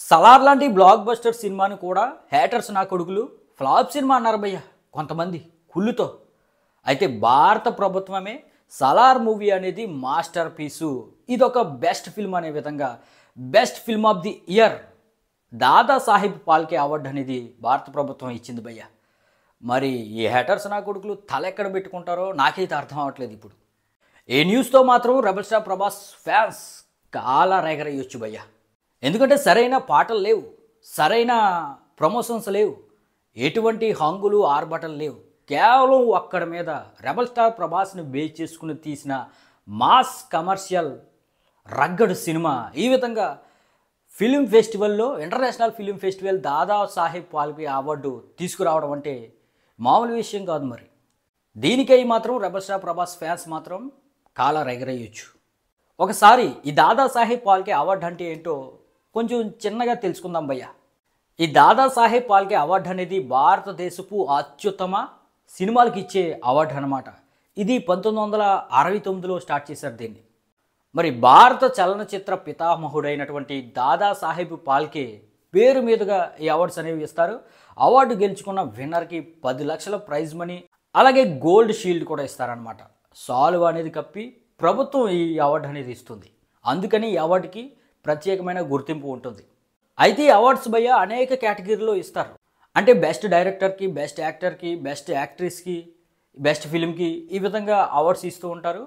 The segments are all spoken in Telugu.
సలార్ లాంటి బ్లాక్ బస్టర్ సినిమాని కూడా హేటర్స్ నా కొడుకులు ఫ్లాప్ సినిమా అన్నారు భయ్య కొంతమంది కుళ్ళుతో. అయితే భారత ప్రభుత్వమే సలార్ మూవీ అనేది మాస్టర్ పీసు, ఇదొక బెస్ట్ ఫిల్మ్ అనే విధంగా best film of the year Dada Saheb Phalke award అనేది భారత ప్రభుత్వం ఇచ్చింది భయ్య. మరి ఈ హేటర్స్ నా కొడుకులు తల ఎక్కడ పెట్టుకుంటారో నాకైతే అర్థం అవ్వట్లేదు. ఇప్పుడు ఏ న్యూస్తో మాత్రం రెబల్ స్టార్ ప్రభాస్ ఫ్యాన్స్ కాలా రేగరయ్యొచ్చు భయ్య. ఎందుకంటే సరైన పాటలు లేవు, సరైన ప్రమోషన్స్ లేవు, ఎటువంటి హంగులు ఆర్భటలు లేవు. కేవలం అక్కడ మీద రెబల్ స్టార్ ప్రభాస్ని బేస్ చేసుకుని తీసిన మాస్ కమర్షియల్ రగ్గడు సినిమా ఈ విధంగా film ఫెస్టివల్లో, international film festival Dada Saheb Phalke award తీసుకురావడం అంటే మామూలు విషయం కాదు. మరి దీనికై మాత్రం రెబల్ స్టార్ ప్రభాస్ ఫ్యాన్స్ మాత్రం కాలా ఎగరేయొచ్చు. ఒకసారి ఈ దాదా సాహెబ్ పాల్కే అవార్డు అంటే ఏంటో కొంచెం చిన్నగా తెలుసుకుందాం భయ్య. ఈ దాదా సాహెబ్ పాల్కే అవార్డు అనేది భారతదేశపు అత్యుత్తమ సినిమాలకు ఇచ్చే అవార్డు అనమాట. ఇది 1969లో స్టార్ట్ చేశారు దీన్ని. మరి భారత చలనచిత్ర పితామహుడైనటువంటి దాదా సాహెబ్ పాల్కే పేరు మీదుగా ఈ అవార్డ్స్ అనేవి ఇస్తారు. అవార్డు గెలుచుకున్న విన్నర్కి 10 లక్షల ప్రైజ్ మనీ, అలాగే గోల్డ్ షీల్డ్ కూడా ఇస్తారనమాట. సాల్వ్ అనేది కప్పి ప్రభుత్వం ఈ అవార్డు అనేది ఇస్తుంది. అందుకని ఈ అవార్డుకి ప్రత్యేకమైన గుర్తింపు ఉంటుంది. అయితే ఈ అవార్డ్స్ భయ్య అనేక కేటగిరీలో ఇస్తారు. అంటే బెస్ట్ డైరెక్టర్కి, బెస్ట్ యాక్టర్కి, బెస్ట్ యాక్ట్రెస్కి, బెస్ట్ ఫిల్మ్కి ఈ విధంగా అవార్డ్స్ ఇస్తూ ఉంటారు.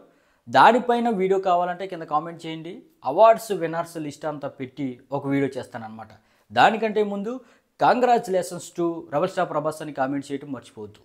దానిపైన వీడియో కావాలంటే కింద కామెంట్ చేయండి. అవార్డ్స్ విన్నర్స్ లిస్ట్ అంతా పెట్టి ఒక వీడియో చేస్తానన్నమాట. దానికంటే ముందు congratulations to rebel star Prabhas అని కామెంట్ చేయడం మర్చిపోవద్దు.